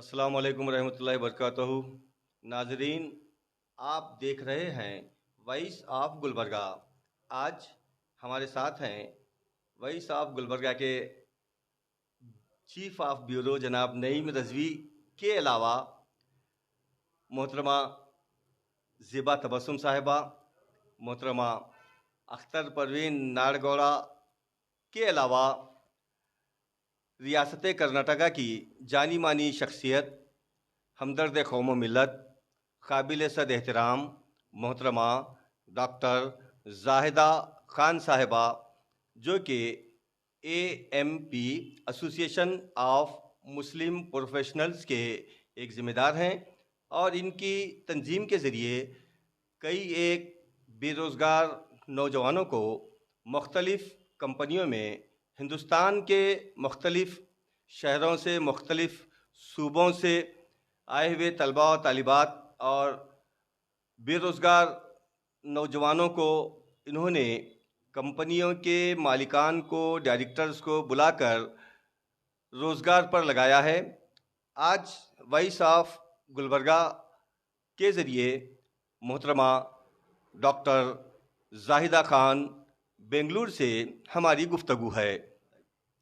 अस्सलाम वालेकुम रहमतुल्लाहि वबरकातुहू। नाजरीन, आप देख रहे हैं वॉइस ऑफ गुलबर्गा। आज हमारे साथ हैं वॉइस ऑफ गुलबर्गा के चीफ ऑफ ब्यूरो जनाब नईम रजवी के अलावा मोहतरमा ज़िबा तबस्सुम साहिबा, मोहतरमा अख्तर परवीन नारगौड़ा के अलावा रियासत कर्नाटका की जानी मानी शख्सियत, हमदर्द कौम मिलत, काबिल सद एहतराम मोहतरमा डॉक्टर जाहिदा खान साहिबा, जो कि AMP association of Muslim professionals के एक ज़िम्मेदार हैं और इनकी तंजीम के ज़रिए कई एक बेरोज़गार नौजवानों को मुख्तलिफ़ कंपनियों में हिंदुस्तान के मुख्तलिफ़ शहरों से, मुख्तलिफ़ सूबों से आए हुए तलबा और तालिबात और बेरोज़गार नौजवानों को इन्होंने कंपनियों के मालिकान को, डायरेक्टर्स को बुलाकर रोज़गार पर लगाया है। आज वॉइस ऑफ गुलबर्गा के ज़रिए मोहतरमा डॉक्टर जाहिदा खान बेंगलुरु से हमारी गुफ्तगू है।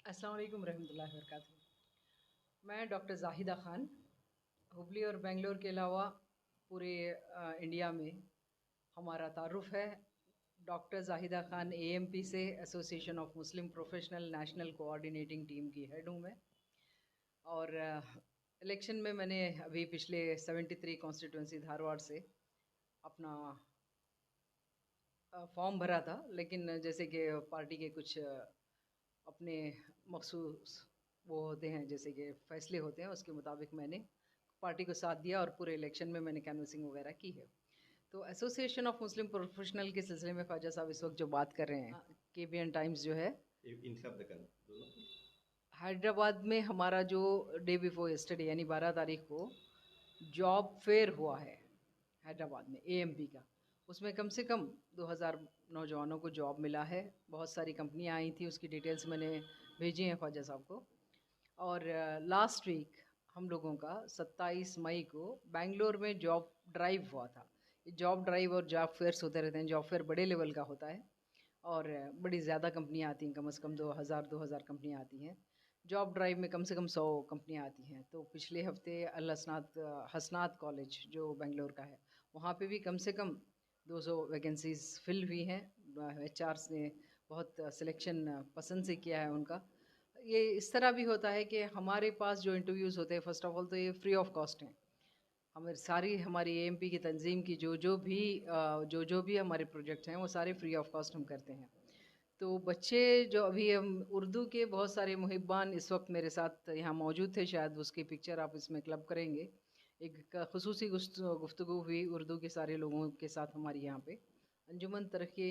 अस्सलाम वालेकुम रहमतुल्लाहि वबरकातुहू। मैं डॉक्टर जाहिदा खान हुबली और बेंगलोर के अलावा पूरे इंडिया में हमारा तारुफ है। डॉक्टर जाहिदा खान AMP से association of Muslim professional national coordinating team की हेड हूँ मैं। और इलेक्शन में मैंने अभी पिछले 73 कॉन्स्टिट्यूंसी धारवाड़ से अपना फॉर्म भरा था, लेकिन जैसे कि पार्टी के कुछ अपने मखसूस वो होते हैं, जैसे कि फ़ैसले होते हैं, उसके मुताबिक मैंने पार्टी को साथ दिया और पूरे इलेक्शन में मैंने कैनवसिंग वगैरह की है। तो एसोसिएशन ऑफ मुस्लिम प्रोफेशनल के सिलसिले में ख्वाजा साहब इस वक्त जो बात कर रहे हैं, KBN टाइम्स जो है हैदराबाद में हमारा जो डे बिफोर यस्टरडे यानी 12 तारीख को जॉब फेयर हुआ है हैदराबाद में AMP का, उसमें कम से कम 2000 नौजवानों को जॉब मिला है। बहुत सारी कंपनियां आई थी, उसकी डिटेल्स मैंने भेजी हैं ख्वाजा साहब को। और लास्ट वीक हम लोगों का 27 मई को बेंगलोर में जॉब ड्राइव हुआ था। जॉब ड्राइव और जॉब फेयर्स होते रहते हैं। जॉब फेयर बड़े लेवल का होता है और बड़ी ज़्यादा कंपनियाँ आती हैं, कम से कम 2000 कंपनियाँ आती हैं। जॉब ड्राइव में कम से कम 100 कंपनियाँ आती हैं। तो पिछले हफ्ते अल हसनात कॉलेज जो बेंगलोर का है, वहाँ पे भी कम से कम 200 वैकेंसीज़ फिल हुई हैं। HRs ने बहुत सिलेक्शन पसंद से किया है उनका। ये इस तरह भी होता है कि हमारे पास जो इंटरव्यूज़ होते हैं, फ़र्स्ट ऑफ ऑल तो ये फ्री ऑफ कॉस्ट हैं। हमारी AMP की तंजीम की जो भी हमारे प्रोजेक्ट्स हैं, वो सारे फ्री ऑफ कॉस्ट हम करते हैं। तो बच्चे जो अभी हम उर्दू के बहुत सारे मुहिब्बान इस वक्त मेरे साथ यहाँ मौजूद थे, शायद उसकी पिक्चर आप इसमें क्लब करेंगे। एक खुसूसी गुफ्तगू हुई उर्दू के सारे लोगों के साथ हमारी यहाँ पे। अंजुमन तरक्की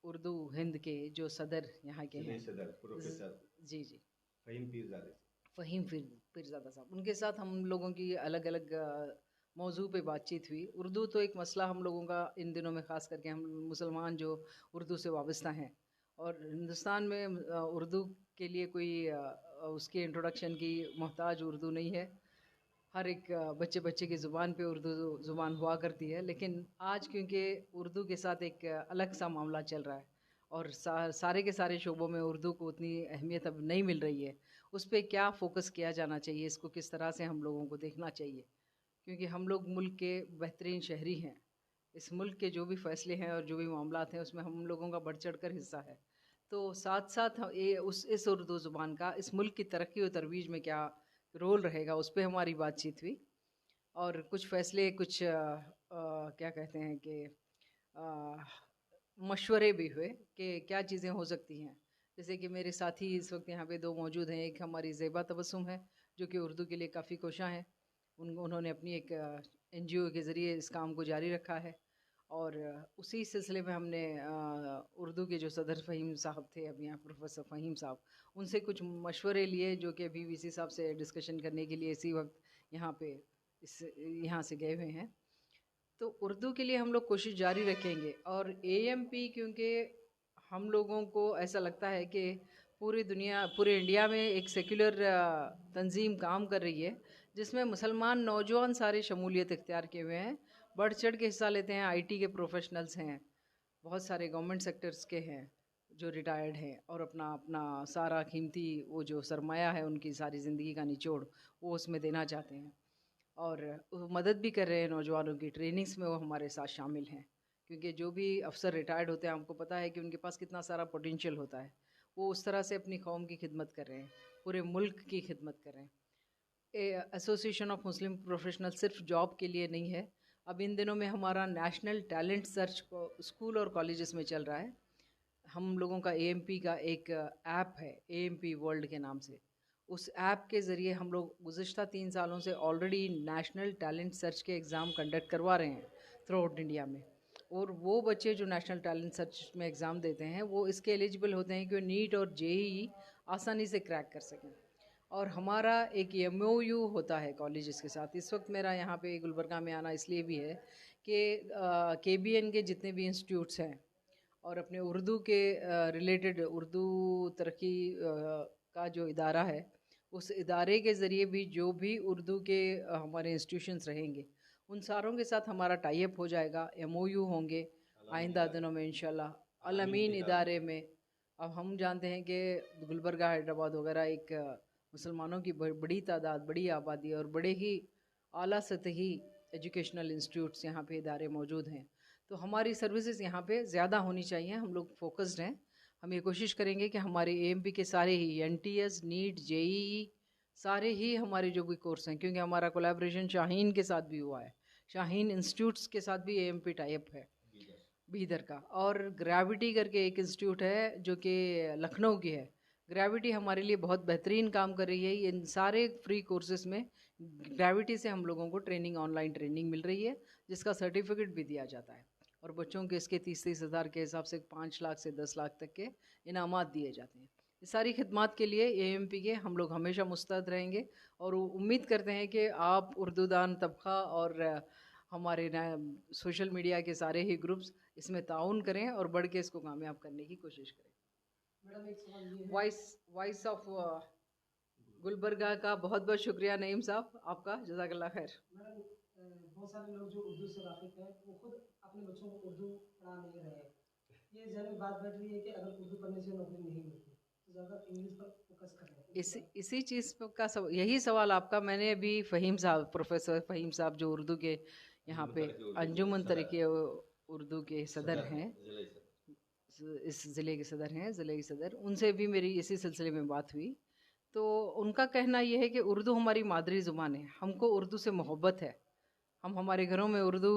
उर्दू हिंद के जो सदर यहाँ के हैं, प्रोफेसर जी जी फ़हीम पीरज़ादा साहब, उनके साथ हम लोगों की अलग अलग मौजू पे बातचीत हुई। उर्दू तो एक मसला हम लोगों का इन दिनों में, ख़ास करके हम मुसलमान जो उर्दू से वाबस्ता हैं, और हिंदुस्तान में उर्दू के लिए कोई उसके इंट्रोडक्शन की मोहताज उर्दू नहीं है। हर एक बच्चे बच्चे की ज़ुबान पे उर्दू ज़ुबान हुआ करती है। लेकिन आज क्योंकि उर्दू के साथ एक अलग सा मामला चल रहा है और सारे के सारे शोबों में उर्दू को उतनी अहमियत अब नहीं मिल रही है, उस पर क्या फ़ोकस किया जाना चाहिए, इसको किस तरह से हम लोगों को देखना चाहिए, क्योंकि हम लोग मुल्क के बेहतरीन शहरी हैं। इस मुल्क के जो भी फ़ैसले हैं और जो भी मामलात हैं, उसमें हम लोगों का बढ़ चढ़ कर हिस्सा है। तो साथ साथ इस उर्दू ज़ुबान का इस मुल्क की तरक्की और तरोीज में क्या रोल रहेगा, उस पर हमारी बातचीत हुई। और कुछ फ़ैसले, कुछ क्या कहते हैं कि मशवरे भी हुए कि क्या चीज़ें हो सकती हैं। जैसे कि मेरे साथी इस वक्त यहाँ पे 2 मौजूद हैं। एक हमारी ज़ेबा तबस्सुम है, जो कि उर्दू के लिए काफ़ी कोशां हैं। उन्होंने अपनी एक NGO के ज़रिए इस काम को जारी रखा है। और उसी सिलसिले में हमने उर्दू के जो सदर फ़हीम साहब थे, अब यहाँ प्रोफेसर फ़हीम साहब, उनसे कुछ मशवरे लिए, जो कि अभी VC साहब से डिस्कशन करने के लिए इसी वक्त यहाँ से गए हुए हैं। तो उर्दू के लिए हम लोग कोशिश जारी रखेंगे। और AMP, क्योंकि हम लोगों को ऐसा लगता है कि पूरे इंडिया में एक सेक्युलर तंजीम काम कर रही है, जिसमें मुसलमान नौजवान सारे शमूलियत इख्तियार किए हुए हैं, बढ़ चढ़ के हिस्सा लेते हैं। आईटी के प्रोफेशनल्स हैं, बहुत सारे गवर्नमेंट सेक्टर्स के हैं जो रिटायर्ड हैं, और अपना अपना सारा कीमती वो जो सरमाया है उनकी सारी ज़िंदगी का निचोड़ वो उसमें देना चाहते हैं, और वो मदद भी कर रहे हैं नौजवानों की ट्रेनिंग्स में, वो हमारे साथ शामिल हैं। क्योंकि जो भी अफसर रिटायर्ड होते हैं, हमको पता है कि उनके पास कितना सारा पोटेंशियल होता है, वो उस तरह से अपनी कौम की खिदमत कर रहे हैं, पूरे मुल्क की खिदमत कर रहे हैं। एसोसिएशन ऑफ मुस्लिम प्रोफेशनल सिर्फ जॉब के लिए नहीं है। अब इन दिनों में हमारा नेशनल टैलेंट सर्च को स्कूल और कॉलेजेस में चल रहा है। हम लोगों का एएमपी का एक ऐप है, एएमपी वर्ल्ड के नाम से। उस ऐप के ज़रिए हम लोग गुज़िश्ता 3 सालों से ऑलरेडी नेशनल टैलेंट सर्च के एग्ज़ाम कंडक्ट करवा रहे हैं थ्रू आउट इंडिया में। और वो बच्चे जो नेशनल टैलेंट सर्च में एग्ज़ाम देते हैं, वो इसके एलिजिबल होते हैं कि वो नीट और जेईई आसानी से क्रैक कर सकें। और हमारा एक एमओयू होता है कॉलेजेस के साथ। इस वक्त मेरा यहाँ पे गुलबर्गा में आना इसलिए भी है कि केबीएन के जितने भी इंस्टीट्यूट्स हैं और अपने उर्दू के रिलेटेड उर्दू तरक्की का जो इदारा है, उस इदारे के ज़रिए भी जो भी उर्दू के हमारे इंस्टीट्यूशंस रहेंगे, उन सारों के साथ हमारा टाई अप हो जाएगा, एमओयू होंगे आइंदा दिनों में इंशाल्लाह। अल अमीन इदारे में अब हम जानते हैं कि गुलबर्गा, हैदराबाद वगैरह एक मुसलमानों की बड़ी तादाद, बड़ी आबादी और बड़े ही आला सतही एजुकेशनल इंस्टीट्यूट्स यहाँ पे इदारे मौजूद हैं। तो हमारी सर्विसेज यहाँ पे ज़्यादा होनी चाहिए। हम लोग फोकस्ड हैं। हम ये कोशिश करेंगे कि हमारे एएमपी के सारे ही एनटीएस, नीट, जेईई सारे ही हमारे जो भी कोर्स हैं, क्योंकि हमारा कोलैबोरेशन शाहीन के साथ भी हुआ है, शाहीन इंस्टीट्यूट्स के साथ भी एएमपी टाई अप है बीदर का। और ग्रेविटी करके एक इंस्टीट्यूट है जो कि लखनऊ की है। ग्रेविटी हमारे लिए बहुत बेहतरीन काम कर रही है। इन सारे फ्री कोर्सेज में ग्रेविटी से हम लोगों को ट्रेनिंग, ऑनलाइन ट्रेनिंग मिल रही है, जिसका सर्टिफिकेट भी दिया जाता है। और बच्चों के इसके 30-30 हज़ार के हिसाब से 5 लाख से 10 लाख तक के इनामात दिए जाते हैं। ये सारी खिदमात के लिए एएमपी के हम लोग हमेशा मुस्तैद रहेंगे, और उम्मीद करते हैं कि आप उर्दूदान तबका और हमारे सोशल मीडिया के सारे ही ग्रुप्स इसमें ताउन करें और बढ़ के इसको कामयाब करने की कोशिश करें। मैडम एक सवाल ये है, वॉइस ऑफ गुलबर्गा का बहुत बहुत शुक्रिया नईम साहब आपका, जज़ाकल्लाह खैर। मैडम बहुत सारे लोग जो उर्दू से वाकिफ़ हैं वो खुद अपने बच्चों को उर्दू पढ़ा नहीं रहे हैं। ये जहन में बात बैठ रही है कि अगर उर्दू पढ़ने से नौकरी नहीं मिलती तो ज़्यादा इंग्लिश पर फोकस कर रहे हैं। इसी चीज़ का यही सवाल आपका मैंने अभी फ़हीम साहब, प्रोफेसर फ़हीम साहब जो उर्दू के यहाँ पे अंजुमन तरीके उर्दू के सदर हैं, इस ज़िले के सदर हैं, ज़िले के सदर, उनसे भी मेरी इसी सिलसिले में बात हुई। तो उनका कहना ये है कि उर्दू हमारी मादरी ज़ुबान है, हमको उर्दू से मोहब्बत है। हम हमारे घरों में उर्दू,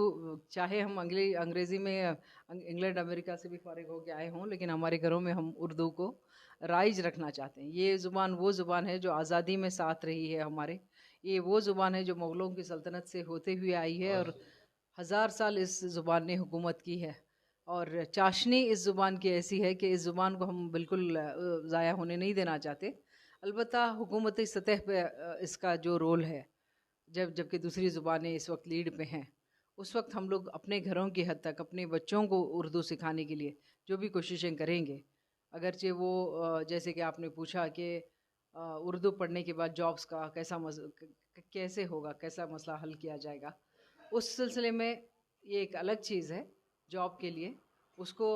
चाहे हम अंग्रेज़ी में इंग्लैंड अमेरिका से भी फ़ारिग हो के आए हों, लेकिन हमारे घरों में हम उर्दू को राइज रखना चाहते हैं। ये ज़ुबान वो ज़ुबान है जो आज़ादी में साथ रही है हमारे। ये वो ज़ुबान है जो मुग़लों की सल्तनत से होते हुए आई है, और 1000 साल इस ज़ुबान ने हुकूमत की है। और चाशनी इस ज़ुबान की ऐसी है कि इस ज़ुबान को हम बिल्कुल ज़ाया होने नहीं देना चाहते। अलबत्ता हुकूमती सतह पे इसका जो रोल है, जबकि दूसरी ज़ुबानें इस वक्त लीड पे हैं, उस वक्त हम लोग अपने घरों की हद तक अपने बच्चों को उर्दू सिखाने के लिए जो भी कोशिशें करेंगे, अगरचे वो जैसे कि आपने पूछा कि उर्दू पढ़ने के बाद जॉब्स का कैसे होगा, कैसा मसला हल किया जाएगा, उस सिलसिले में ये एक अलग चीज़ है। जॉब के लिए उसको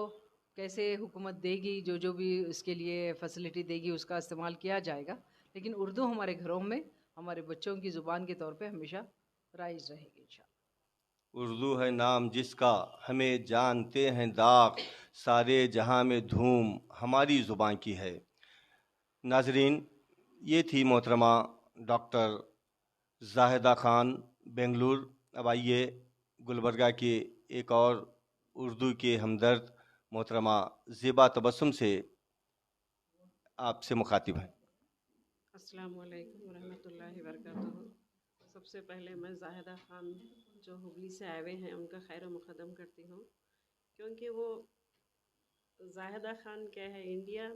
कैसे हुकूमत देगी, जो भी इसके लिए फैसिलिटी देगी उसका इस्तेमाल किया जाएगा, लेकिन उर्दू हमारे घरों में हमारे बच्चों की ज़ुबान के तौर पे हमेशा राइज रहेगी इंशाअल्लाह। उर्दू है नाम जिसका हमें जानते हैं दाग, सारे जहां में धूम हमारी ज़ुबान की है। नाजरीन, ये थी मोहतरमा डॉक्टर जाहिदा खान बेंगलुरु। अब आइए गुलबर्गा के एक और उर्दू के हमदर्द मोहतरमा ज़ेबा तबस्सुम से आपसे मुखातिब हैं। अस्सलामु अलैकुम वरहमतुल्लाहि वबरकातुहू। सबसे पहले मैं जाहिदा ख़ान जो हुबली से आए हुए हैं उनका खैर मुक़द्दम करती हूँ, क्योंकि वो जाहिदा ख़ान क्या है, इंडिया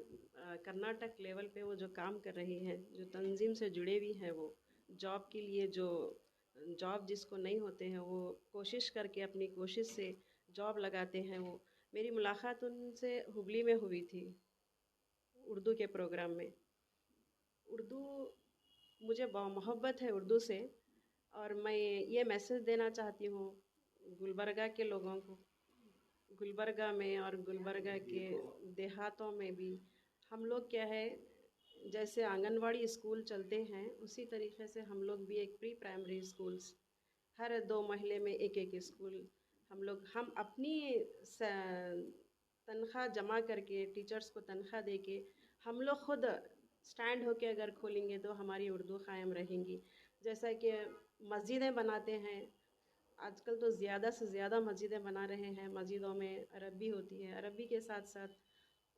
कर्नाटक लेवल पे वो जो काम कर रही हैं, जो तंजीम से जुड़े हुई हैं, वो जॉब के लिए जो जॉब जिसको नहीं होते हैं वो कोशिश करके अपनी कोशिश से जॉब लगाते हैं। वो मेरी मुलाकात उनसे हुबली में हुई थी उर्दू के प्रोग्राम में। उर्दू मुझे बहुत मोहब्बत है उर्दू से, और मैं ये मैसेज देना चाहती हूँ गुलबर्गा के लोगों को। गुलबर्गा में और गुलबर्गा के देहातों में भी हम लोग क्या है, जैसे आंगनवाड़ी स्कूल चलते हैं उसी तरीके से हम लोग भी एक प्री प्राइमरी स्कूल्स, हर 2 महल्ले में एक स्कूल हम अपनी तनख्वाह जमा करके, टीचर्स को तनख्वाह दे के हम लोग खुद स्टैंड होके अगर खोलेंगे तो हमारी उर्दू कायम रहेंगी। जैसा कि मस्जिदें बनाते हैं आजकल, तो ज़्यादा से ज़्यादा मस्जिदें बना रहे हैं, मस्जिदों में अरबी होती है, अरबी के साथ साथ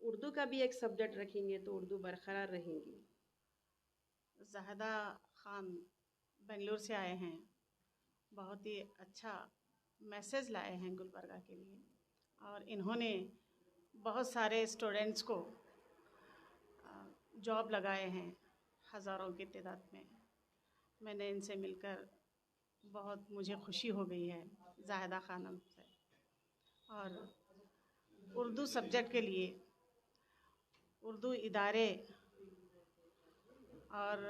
उर्दू का भी एक सब्जेक्ट रखेंगे तो उर्दू बरकरार रहेंगी। ज़ाहिदा ख़ान बेंगलोर से आए हैं, बहुत ही अच्छा मैसेज लाए हैं गुलबर्गा के लिए, और इन्होंने बहुत सारे स्टूडेंट्स को जॉब लगाए हैं हज़ारों की तादाद में। मैंने इनसे मिलकर बहुत मुझे खुशी हो गई है ज़ाहिदा ख़ानम से। और उर्दू सब्जेक्ट के लिए उर्दू इदारे और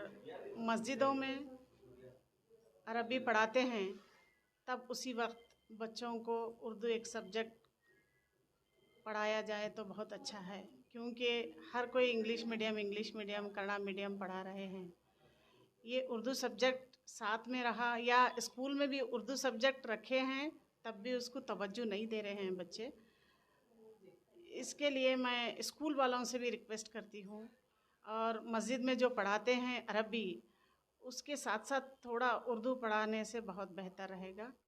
मस्जिदों में अरबी पढ़ाते हैं, तब उसी वक्त बच्चों को उर्दू एक सब्जेक्ट पढ़ाया जाए तो बहुत अच्छा है, क्योंकि हर कोई इंग्लिश मीडियम कन्नड़ा मीडियम पढ़ा रहे हैं। ये उर्दू सब्जेक्ट साथ में रहा, या स्कूल में भी उर्दू सब्जेक्ट रखे हैं तब भी उसको तवज्जो नहीं दे रहे हैं बच्चे। इसके लिए मैं स्कूल वालों से भी रिक्वेस्ट करती हूँ, और मस्जिद में जो पढ़ाते हैं अरबी, उसके साथ साथ थोड़ा उर्दू पढ़ाने से बहुत बेहतर रहेगा।